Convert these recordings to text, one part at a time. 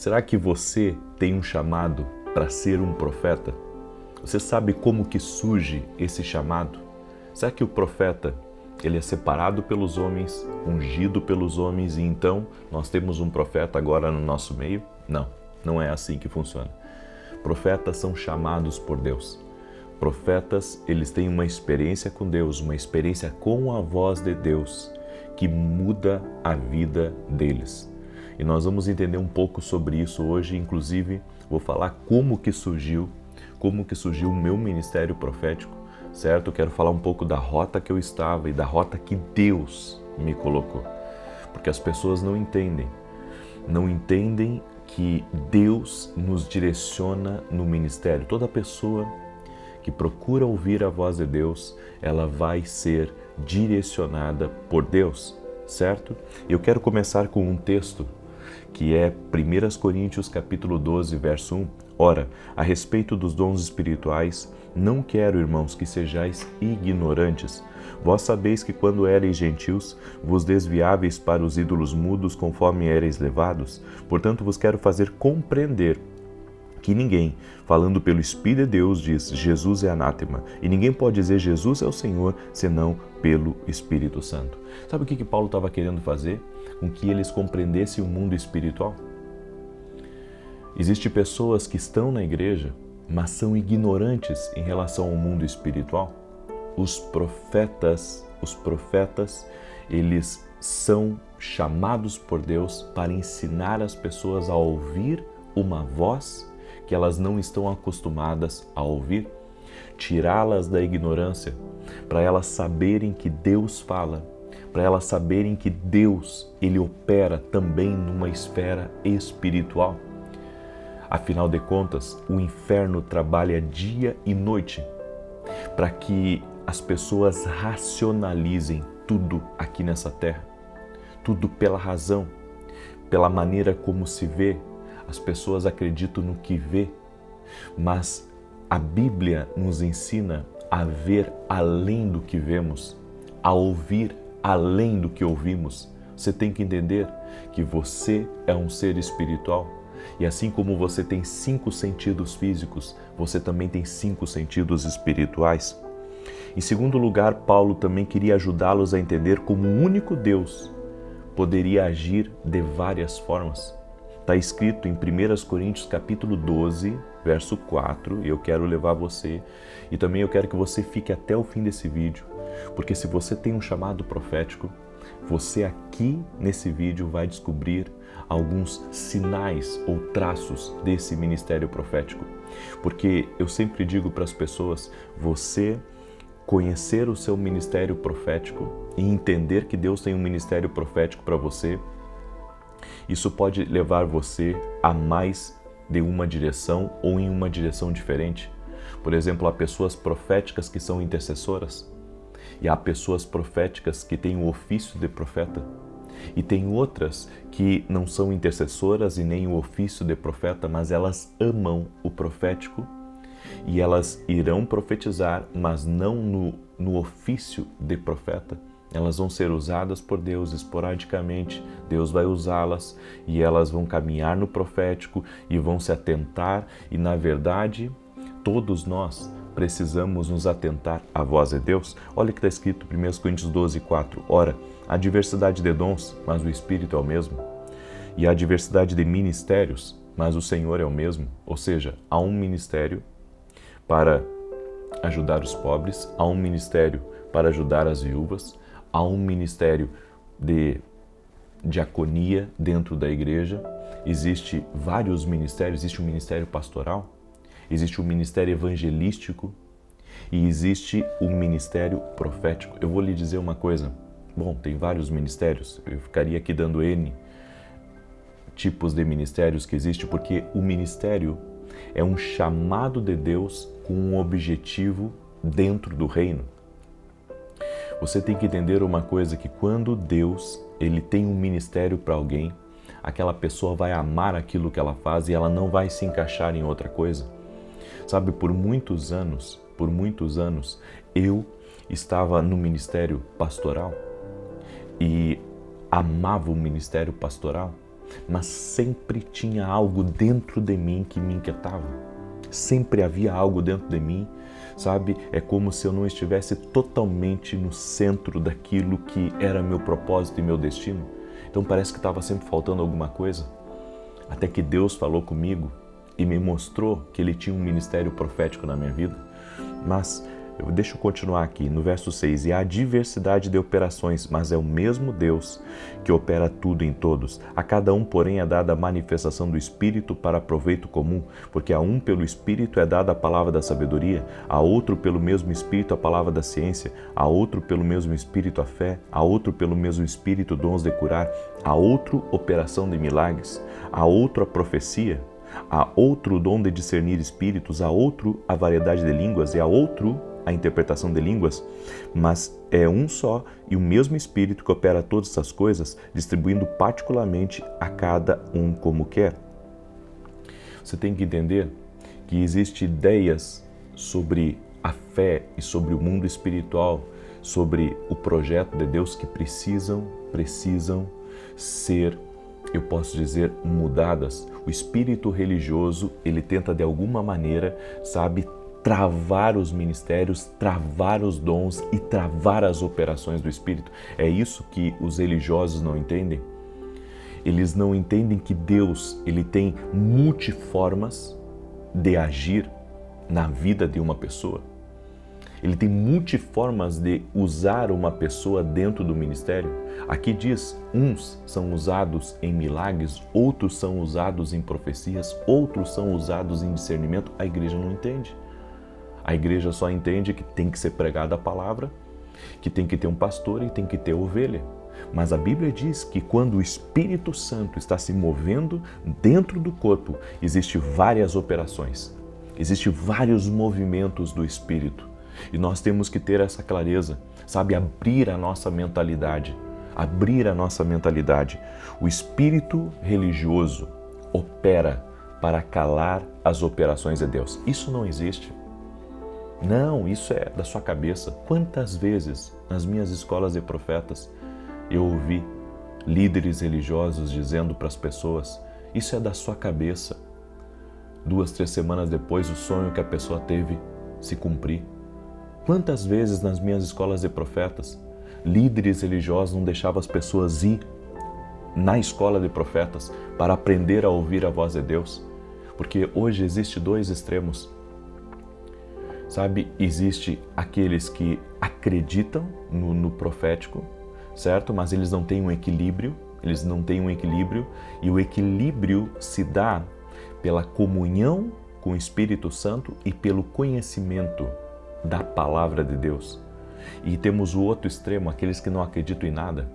Será que você tem um chamado para ser um profeta? Você sabe como que surge esse chamado? Será que o profeta, ele é separado pelos homens, ungido pelos homens e então nós temos um profeta agora no nosso meio? Não, não é assim que funciona. Profetas são chamados por Deus. Profetas, eles têm uma experiência com Deus, uma experiência com a voz de Deus que muda a vida deles. E nós vamos entender um pouco sobre isso hoje, inclusive vou falar como que surgiu o meu ministério profético, certo? Eu quero falar um pouco da rota que eu estava e da rota que Deus me colocou. Porque as pessoas não entendem que Deus nos direciona no ministério. Toda pessoa que procura ouvir a voz de Deus, ela vai ser direcionada por Deus, certo? Eu quero começar com um texto que é 1 Coríntios capítulo 12, verso 1. Ora, a respeito dos dons espirituais, não quero, irmãos, que sejais ignorantes. Vós sabeis que quando éreis gentios, vos desviáveis para os ídolos mudos conforme éreis levados. Portanto, vos quero fazer compreender que ninguém, falando pelo Espírito de Deus, diz Jesus é anátema. E ninguém pode dizer Jesus é o Senhor, senão pelo Espírito Santo. Sabe o que Paulo estava querendo fazer? Com que eles compreendessem o mundo espiritual? Existem pessoas que estão na igreja, mas são ignorantes em relação ao mundo espiritual. Os profetas, eles são chamados por Deus para ensinar as pessoas a ouvir uma voz que elas não estão acostumadas a ouvir, tirá-las da ignorância, para elas saberem que Deus fala, para elas saberem que Deus, ele opera também numa esfera espiritual. Afinal de contas, o inferno trabalha dia e noite para que as pessoas racionalizem tudo aqui nessa terra, tudo pela razão, pela maneira como se vê. As pessoas acreditam no que vê, mas a Bíblia nos ensina a ver além do que vemos, a ouvir além do que ouvimos. Você tem que entender que você é um ser espiritual e assim como você tem 5 sentidos físicos, você também tem 5 sentidos espirituais. Em segundo lugar, Paulo também queria ajudá-los a entender como o único Deus poderia agir de várias formas. Está escrito em 1 Coríntios capítulo 12, verso 4, e eu quero levar você, e também eu quero que você fique até o fim desse vídeo, porque se você tem um chamado profético, você aqui nesse vídeo vai descobrir alguns sinais ou traços desse ministério profético. Porque eu sempre digo para as pessoas, você conhecer o seu ministério profético e entender que Deus tem um ministério profético para você, isso pode levar você a mais de uma direção ou em uma direção diferente. Por exemplo, há pessoas proféticas que são intercessoras e há pessoas proféticas que têm o ofício de profeta. E tem outras que não são intercessoras e nem o ofício de profeta, mas elas amam o profético e elas irão profetizar, mas não no ofício de profeta. Elas vão ser usadas por Deus esporadicamente, Deus vai usá-las e elas vão caminhar no profético e vão se atentar e, na verdade, todos nós precisamos nos atentar à voz de Deus. Olha o que está escrito em 1 Coríntios 12, 4. Ora, há diversidade de dons, mas o Espírito é o mesmo. E há diversidade de ministérios, mas o Senhor é o mesmo. Ou seja, há um ministério para ajudar os pobres, há um ministério para ajudar as viúvas, há um ministério de diaconia dentro da igreja, existe vários ministérios, existe um ministério pastoral, existe um ministério evangelístico e existe um ministério profético. Eu vou lhe dizer uma coisa, bom, tem vários ministérios, eu ficaria aqui dando N tipos de ministérios que existe, porque o ministério é um chamado de Deus com um objetivo dentro do reino. Você tem que entender uma coisa, que quando Deus ele tem um ministério para alguém, aquela pessoa vai amar aquilo que ela faz e ela não vai se encaixar em outra coisa. Sabe, por muitos anos, eu estava no ministério pastoral e amava o ministério pastoral. mas sempre tinha algo dentro de mim que me inquietava. Sempre havia algo dentro de mim, sabe? É como se eu não estivesse totalmente no centro daquilo que era meu propósito e meu destino. Então parece que estava sempre faltando alguma coisa. Até que Deus falou comigo e me mostrou que Ele tinha um ministério profético na minha vida. Mas deixa eu continuar aqui no verso 6. E há diversidade de operações, mas é o mesmo Deus que opera tudo em todos. A cada um, porém, é dada a manifestação do Espírito para proveito comum, porque a um pelo Espírito é dada a palavra da sabedoria, a outro pelo mesmo Espírito a palavra da ciência, a outro pelo mesmo Espírito a fé, a outro pelo mesmo Espírito dons de curar, a outro operação de milagres, a outro a profecia, a outro o dom de discernir espíritos, a outro a variedade de línguas e a outro a interpretação de línguas, mas é um só e o mesmo Espírito que opera todas essas coisas, distribuindo particularmente a cada um como quer. Você tem que entender que existem ideias sobre a fé e sobre o mundo espiritual, sobre o projeto de Deus que precisam ser, eu posso dizer, mudadas. O espírito religioso, ele tenta de alguma maneira, sabe, travar os ministérios, travar os dons e travar as operações do Espírito. É isso que os religiosos não entendem. Eles não entendem que Deus, ele tem multiformas de agir na vida de uma pessoa. Ele tem multiformas de usar uma pessoa dentro do ministério. Aqui diz, uns são usados em milagres, outros são usados em profecias, outros são usados em discernimento. A igreja não entende. A igreja só entende que tem que ser pregada a palavra, que tem que ter um pastor e tem que ter ovelha. Mas a Bíblia diz que quando o Espírito Santo está se movendo dentro do corpo, existem várias operações, existem vários movimentos do Espírito. E nós temos que ter essa clareza, sabe? Abrir a nossa mentalidade. Abrir a nossa mentalidade. O espírito religioso opera para calar as operações de Deus. Isso não existe. Não, isso é da sua cabeça. Quantas vezes nas minhas escolas de profetas eu ouvi líderes religiosos dizendo para as pessoas: isso é da sua cabeça. 2, 3 semanas depois, o sonho que a pessoa teve se cumprir. Quantas vezes nas minhas escolas de profetas, líderes religiosos não deixavam as pessoas ir na escola de profetas para aprender a ouvir a voz de Deus? Porque hoje existe dois extremos. Sabe, existe aqueles que acreditam no profético, certo? Mas eles não têm um equilíbrio, e o equilíbrio se dá pela comunhão com o Espírito Santo e pelo conhecimento da palavra de Deus. E temos o outro extremo, aqueles que não acreditam em nada.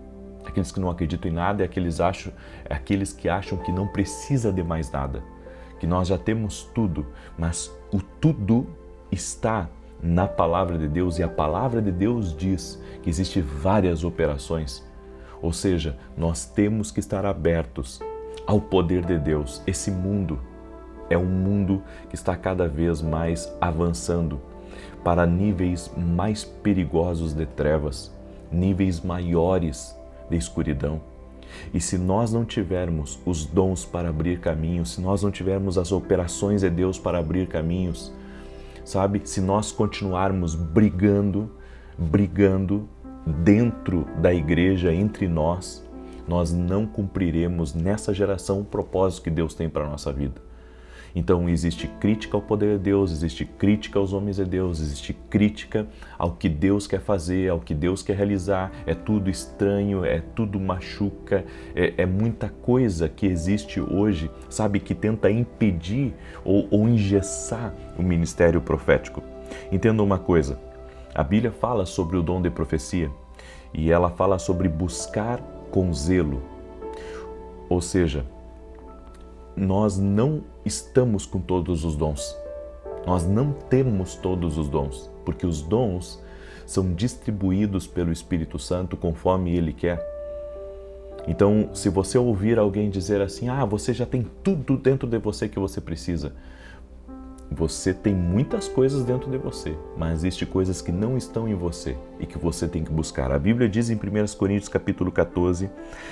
Aqueles que não acreditam em nada é aqueles que acham que não precisa de mais nada, que nós já temos tudo, mas o tudo está na palavra de Deus, e a palavra de Deus diz que existem várias operações. Ou seja, nós temos que estar abertos ao poder de Deus. Esse mundo é um mundo que está cada vez mais avançando para níveis mais perigosos de trevas, níveis maiores de escuridão. E se nós não tivermos os dons para abrir caminhos, se nós não tivermos as operações de Deus para abrir caminhos, sabe? Se nós continuarmos brigando dentro da igreja, entre nós não cumpriremos nessa geração o propósito que Deus tem para a nossa vida. Então existe crítica ao poder de Deus, existe crítica aos homens de Deus, existe crítica ao que Deus quer fazer, ao que Deus quer realizar. É tudo estranho, é tudo machuca, é muita coisa que existe hoje, sabe, que tenta impedir ou engessar o ministério profético. Entenda uma coisa, a Bíblia fala sobre o dom de profecia e ela fala sobre buscar com zelo, ou seja, nós não estamos com todos os dons. Nós não temos todos os dons, porque os dons são distribuídos pelo Espírito Santo conforme Ele quer. Então, se você ouvir alguém dizer assim, você já tem tudo dentro de você que você precisa, Você tem muitas coisas dentro de você, mas existem coisas que não estão em você e que você tem que buscar. A Bíblia diz em 1 Coríntios capítulo 14,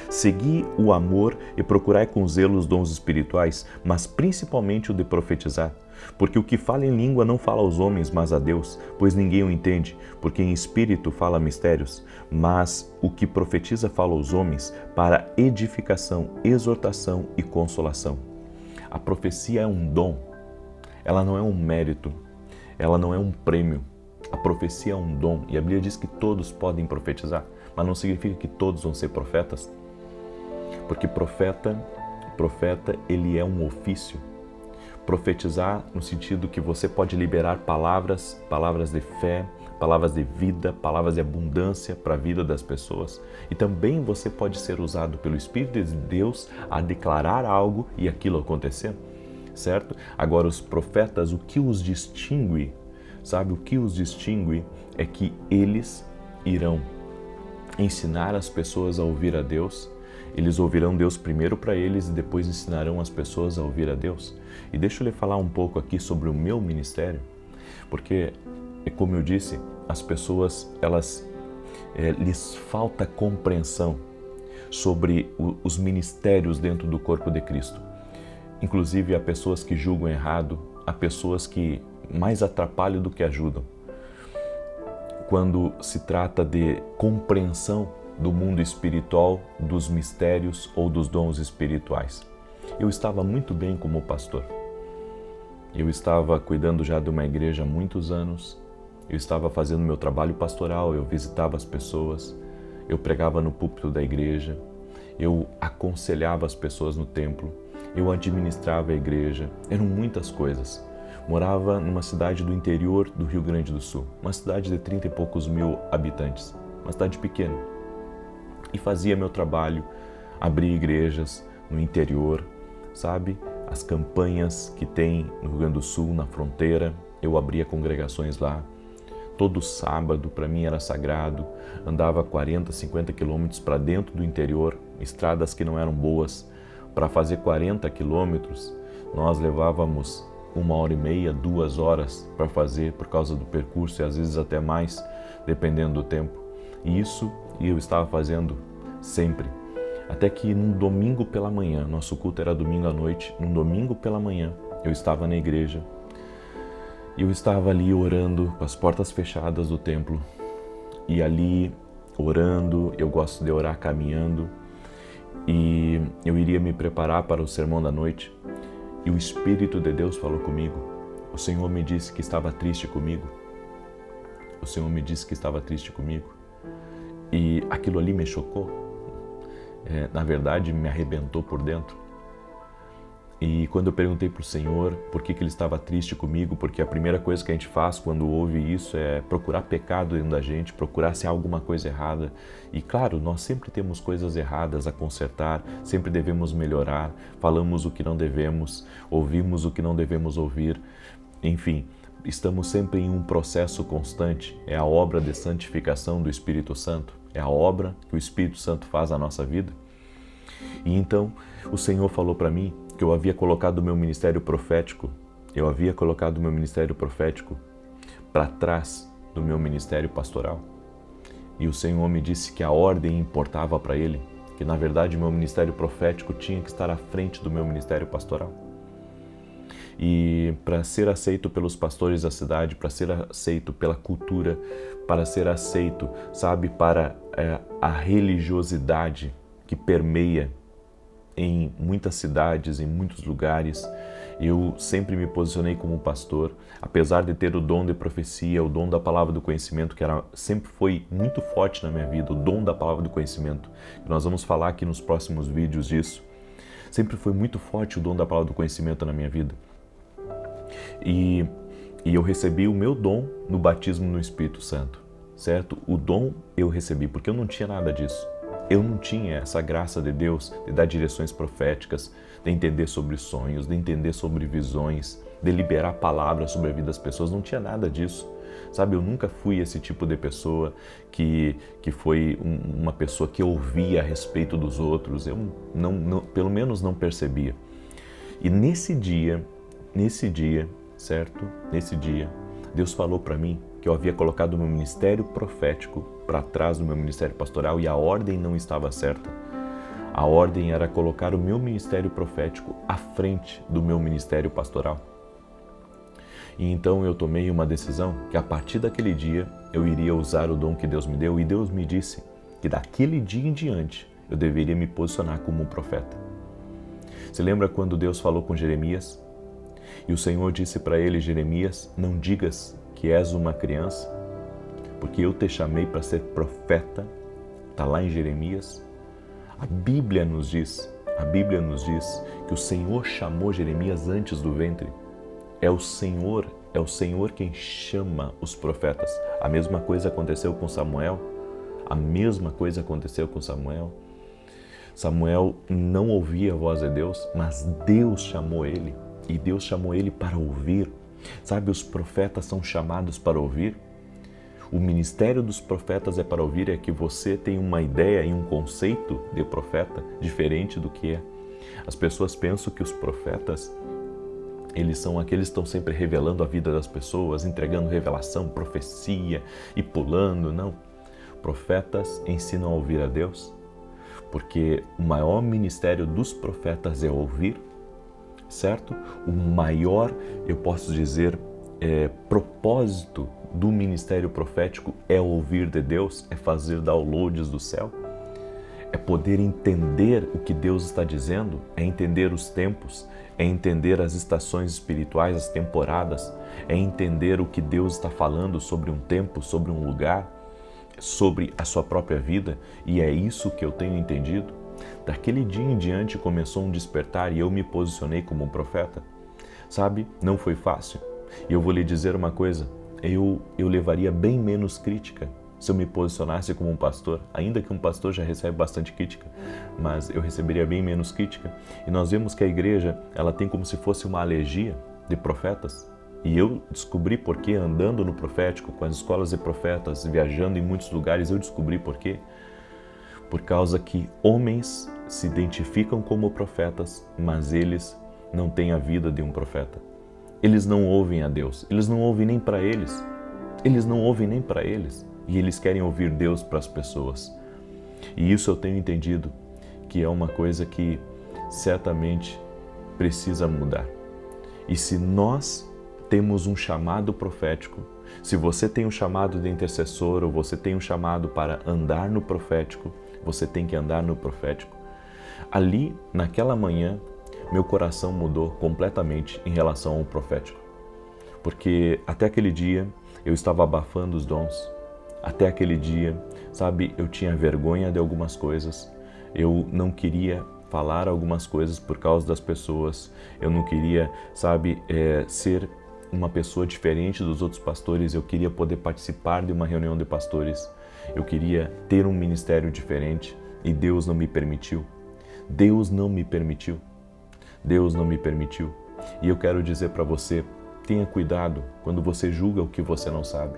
segui o amor e procurai com zelo os dons espirituais, mas principalmente o de profetizar. Porque o que fala em língua não fala aos homens, mas a Deus, pois ninguém o entende, porque em espírito fala mistérios, mas o que profetiza fala aos homens para edificação, exortação e consolação. A profecia é um dom. Ela não é um mérito, ela não é um prêmio. A profecia é um dom e a Bíblia diz que todos podem profetizar, mas não significa que todos vão ser profetas, porque profeta ele é um ofício. Profetizar no sentido que você pode liberar palavras de fé, palavras de vida, palavras de abundância para a vida das pessoas. E também você pode ser usado pelo Espírito de Deus a declarar algo e aquilo acontecer. Certo? Agora, os profetas, o que os distingue, sabe? O que os distingue é que eles irão ensinar as pessoas a ouvir a Deus. Eles ouvirão Deus primeiro para eles e depois ensinarão as pessoas a ouvir a Deus. E deixa eu lhe falar um pouco aqui sobre o meu ministério, porque, como eu disse, as pessoas, lhes falta compreensão sobre os ministérios dentro do corpo de Cristo. Inclusive, há pessoas que julgam errado, há pessoas que mais atrapalham do que ajudam. Quando se trata de compreensão do mundo espiritual, dos mistérios ou dos dons espirituais. Eu estava muito bem como pastor. Eu estava cuidando já de uma igreja há muitos anos. Eu estava fazendo meu trabalho pastoral, eu visitava as pessoas, eu pregava no púlpito da igreja, eu aconselhava as pessoas no templo. Eu administrava a igreja, eram muitas coisas. Morava numa cidade do interior do Rio Grande do Sul, uma cidade de 30 e poucos mil habitantes, uma cidade pequena. E fazia meu trabalho, abria igrejas no interior, sabe? As campanhas que tem no Rio Grande do Sul, na fronteira, eu abria congregações lá. Todo sábado, para mim, era sagrado. Andava 40, 50 quilômetros para dentro do interior, estradas que não eram boas. Para fazer 40 quilômetros, nós levávamos 1h30, 2 horas para fazer por causa do percurso e às vezes até mais, dependendo do tempo. E isso eu estava fazendo sempre. Até que num domingo pela manhã, nosso culto era domingo à noite, num domingo pela manhã eu estava na igreja e eu estava ali orando com as portas fechadas do templo. E ali orando, eu gosto de orar caminhando. E eu iria me preparar para o sermão da noite e o Espírito de Deus falou comigo. O Senhor me disse que estava triste comigo. O Senhor me disse que estava triste comigo. E aquilo ali me chocou. Na verdade, me arrebentou por dentro. E quando eu perguntei para o Senhor por que Ele estava triste comigo, porque a primeira coisa que a gente faz quando ouve isso é procurar pecado dentro da gente, procurar se há alguma coisa errada. E claro, nós sempre temos coisas erradas a consertar, sempre devemos melhorar, falamos o que não devemos, ouvimos o que não devemos ouvir. Enfim, estamos sempre em um processo constante. É a obra de santificação do Espírito Santo, é a obra que o Espírito Santo faz na nossa vida. E então o Senhor falou para mim que eu havia colocado o meu ministério profético, para trás do meu ministério pastoral. E o Senhor me disse que a ordem importava para Ele, que na verdade o meu ministério profético tinha que estar à frente do meu ministério pastoral. E para ser aceito pelos pastores da cidade, para ser aceito pela cultura, para ser aceito, sabe, para a religiosidade que permeia em muitas cidades, em muitos lugares, eu sempre me posicionei como pastor, apesar de ter o dom de profecia, o dom da palavra do conhecimento, que sempre foi muito forte na minha vida, o dom da palavra do conhecimento, que nós vamos falar aqui nos próximos vídeos disso. Sempre foi muito forte o dom da palavra do conhecimento na minha vida. E eu recebi o meu dom no batismo no Espírito Santo, certo? O dom eu recebi, porque eu não tinha nada disso. Eu não tinha essa graça de Deus de dar direções proféticas, de entender sobre sonhos, de entender sobre visões, de liberar palavras sobre a vida das pessoas. Não tinha nada disso. Sabe, eu nunca fui esse tipo de pessoa que foi uma pessoa que ouvia a respeito dos outros. Eu pelo menos não percebia. E nesse dia, certo? Nesse dia, Deus falou para mim que eu havia colocado o meu ministério profético para trás do meu ministério pastoral e a ordem não estava certa. A ordem era colocar o meu ministério profético à frente do meu ministério pastoral. E então eu tomei uma decisão que a partir daquele dia eu iria usar o dom que Deus me deu, e Deus me disse que daquele dia em diante eu deveria me posicionar como um profeta. Você lembra quando Deus falou com Jeremias? E o Senhor disse para ele: Jeremias, não digas que és uma criança, porque eu te chamei para ser profeta. Está lá em Jeremias. A Bíblia nos diz que o Senhor chamou Jeremias antes do ventre. É o Senhor quem chama os profetas. A mesma coisa aconteceu com Samuel. Samuel não ouvia a voz de Deus, mas Deus chamou ele. E Deus chamou ele para ouvir. Sabe, os profetas são chamados para ouvir. O ministério dos profetas é para ouvir, é que você tem uma ideia e um conceito de profeta diferente do que é. As pessoas pensam que os profetas, eles são aqueles que estão sempre revelando a vida das pessoas, entregando revelação, profecia e pulando. Não. Profetas ensinam a ouvir a Deus, porque o maior ministério dos profetas é ouvir, certo? O maior, eu posso dizer, propósito do ministério profético é ouvir de Deus, é fazer downloads do céu, é poder entender o que Deus está dizendo, é entender os tempos, é entender as estações espirituais, as temporadas, é entender o que Deus está falando sobre um tempo, sobre um lugar, sobre a sua própria vida, e é isso que eu tenho entendido. Daquele dia em diante começou um despertar e eu me posicionei como um profeta. Sabe, não foi fácil. E eu vou lhe dizer uma coisa, eu levaria bem menos crítica se eu me posicionasse como um pastor, ainda que um pastor já recebe bastante crítica, mas eu receberia bem menos crítica. E nós vemos que a igreja, ela tem como se fosse uma alergia de profetas. E eu descobri por quê, andando no profético, com as escolas de profetas, viajando em muitos lugares, eu descobri por quê. Por causa que homens se identificam como profetas, mas eles não têm a vida de um profeta. Eles não ouvem a Deus, eles não ouvem nem para eles. E eles querem ouvir Deus para as pessoas. E isso eu tenho entendido que é uma coisa que certamente precisa mudar. E se nós temos um chamado profético, se você tem um chamado de intercessor ou você tem um chamado para andar no profético, você tem que andar no profético. Ali, naquela manhã, meu coração mudou completamente em relação ao profético. Porque até aquele dia eu estava abafando os dons. Até aquele dia, sabe, eu tinha vergonha de algumas coisas. Eu não queria falar algumas coisas por causa das pessoas. Eu não queria, sabe, ser uma pessoa diferente dos outros pastores. Eu queria poder participar de uma reunião de pastores. Eu queria ter um ministério diferente e Deus não me permitiu. Deus não me permitiu. E eu quero dizer para você, tenha cuidado quando você julga o que você não sabe.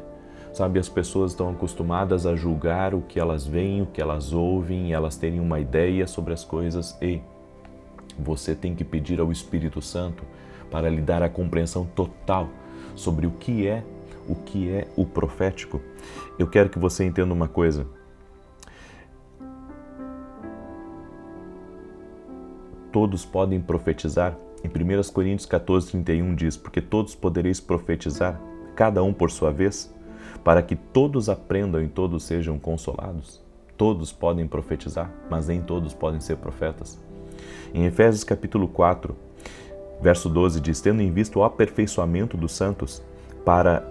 Sabe, as pessoas estão acostumadas a julgar o que elas veem, o que elas ouvem, elas terem uma ideia sobre as coisas. E você tem que pedir ao Espírito Santo para lhe dar a compreensão total sobre o que é o profético. Eu quero que você entenda uma coisa. Todos podem profetizar. Em 1 Coríntios 14:31 diz: porque todos podereis profetizar, cada um por sua vez, para que todos aprendam e todos sejam consolados. Todos podem profetizar, mas nem todos podem ser profetas. Em Efésios capítulo 4, verso 12 diz: tendo em vista o aperfeiçoamento dos santos para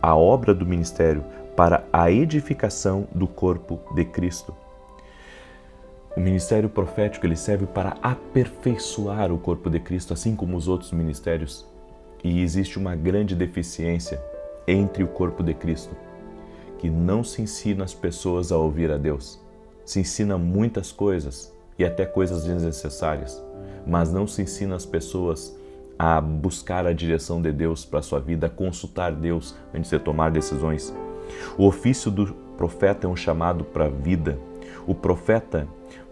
a obra do ministério, para a edificação do corpo de Cristo. O ministério profético, ele serve para aperfeiçoar o corpo de Cristo, assim como os outros ministérios. E existe uma grande deficiência entre o corpo de Cristo, que não se ensina as pessoas a ouvir a Deus. Se ensina muitas coisas e até coisas desnecessárias, mas não se ensina as pessoas a buscar a direção de Deus para a sua vida, a consultar Deus antes de tomar decisões. O ofício do profeta é um chamado para a vida. O profeta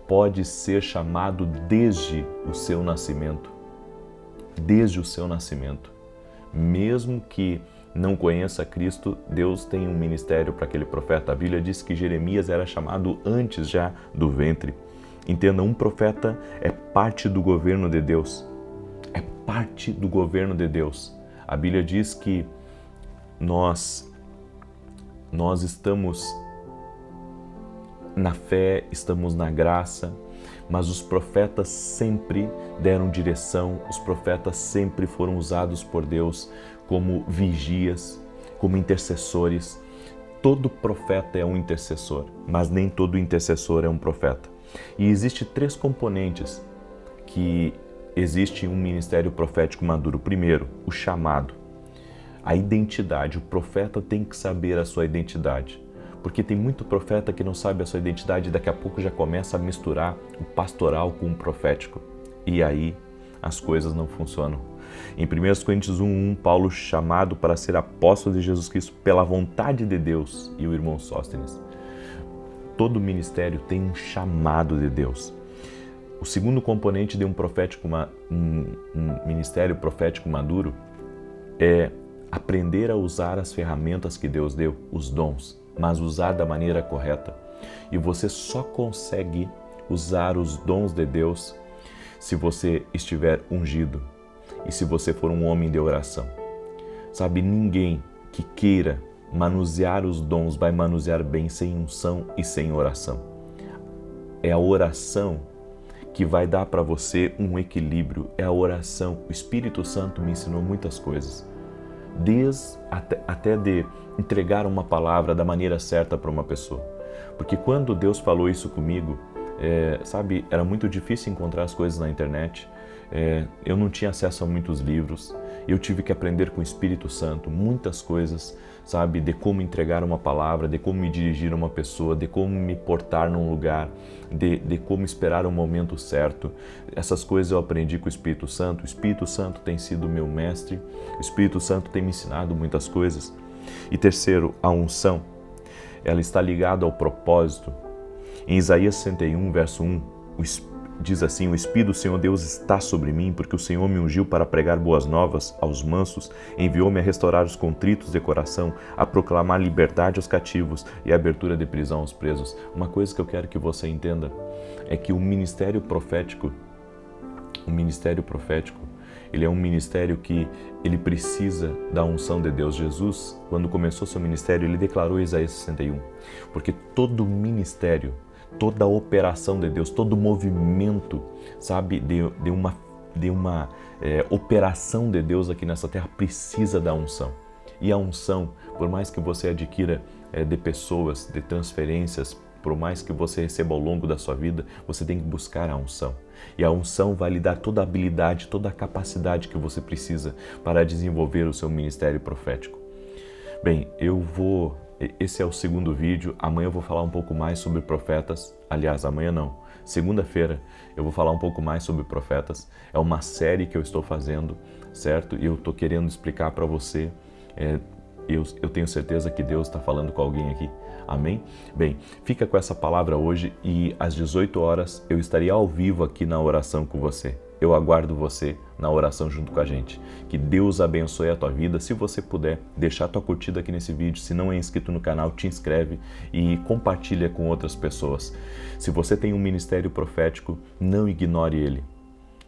pode ser chamado desde o seu nascimento. Desde o seu nascimento. Mesmo que não conheça Cristo, Deus tem um ministério para aquele profeta. A Bíblia diz que Jeremias era chamado antes já do ventre. Entenda, um profeta é parte do governo de Deus. É parte do governo de Deus. A Bíblia diz que nós estamos na fé, estamos na graça, mas os profetas sempre deram direção, os profetas sempre foram usados por Deus como vigias, como intercessores. Todo profeta é um intercessor, mas nem todo intercessor é um profeta. E existem 3 componentes que existe um ministério profético maduro. Primeiro, o chamado, a identidade. O profeta tem que saber a sua identidade. Porque tem muito profeta que não sabe a sua identidade e daqui a pouco já começa a misturar o pastoral com o profético. E aí as coisas não funcionam. Em 1 Coríntios 1:1, Paulo chamado para ser apóstolo de Jesus Cristo pela vontade de Deus, e o irmão Sóstenes. Todo ministério tem um chamado de Deus. O segundo componente de um ministério profético maduro é aprender a usar as ferramentas que Deus deu, os dons, mas usar da maneira correta. E você só consegue usar os dons de Deus se você estiver ungido e se você for um homem de oração. Sabe, ninguém que queira manusear os dons vai manusear bem sem unção e sem oração. É a oração que vai dar para você um equilíbrio, é a oração. O Espírito Santo me ensinou muitas coisas, até de entregar uma palavra da maneira certa para uma pessoa. Porque quando Deus falou isso comigo, era muito difícil encontrar as coisas na internet, eu não tinha acesso a muitos livros, eu tive que aprender com o Espírito Santo muitas coisas, sabe, de como entregar uma palavra, de como me dirigir a uma pessoa, de como me portar num lugar, de como esperar o momento certo. Essas coisas eu aprendi com o Espírito Santo. O Espírito Santo tem sido meu mestre, o Espírito Santo tem me ensinado muitas coisas. E terceiro, a unção, ela está ligada ao propósito. Em Isaías 61, verso 1, diz assim: o Espírito do Senhor Deus está sobre mim, porque o Senhor me ungiu para pregar boas novas aos mansos, enviou-me a restaurar os contritos de coração, a proclamar liberdade aos cativos e a abertura de prisão aos presos. Uma coisa que eu quero que você entenda é que o ministério profético, ele é um ministério que ele precisa da unção de Deus. Jesus, quando começou seu ministério, ele declarou em Isaías 61, porque todo ministério, toda a operação de Deus, todo movimento, sabe, de uma operação de Deus aqui nessa terra precisa da unção. E a unção, por mais que você adquira de pessoas, de transferências, por mais que você receba ao longo da sua vida, você tem que buscar a unção. E a unção vai lhe dar toda a habilidade, toda a capacidade que você precisa para desenvolver o seu ministério profético. Bem, esse é o segundo vídeo. Amanhã eu vou falar um pouco mais sobre profetas. Aliás, amanhã não. Segunda-feira eu vou falar um pouco mais sobre profetas. É uma série que eu estou fazendo, certo? E eu estou querendo explicar para você. Eu tenho certeza que Deus está falando com alguém aqui. Amém? Bem, fica com essa palavra hoje e às 18 horas eu estarei ao vivo aqui na oração com você. Eu aguardo você na oração junto com a gente. Que Deus abençoe a tua vida. Se você puder, deixar a tua curtida aqui nesse vídeo. Se não é inscrito no canal, te inscreve e compartilha com outras pessoas. Se você tem um ministério profético, não ignore ele,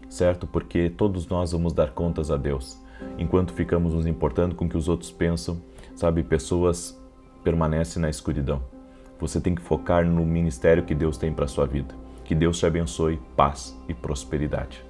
certo? Porque todos nós vamos dar contas a Deus. Enquanto ficamos nos importando com o que os outros pensam, sabe, pessoas permanecem na escuridão. Você tem que focar no ministério que Deus tem para a sua vida. Que Deus te abençoe, paz e prosperidade.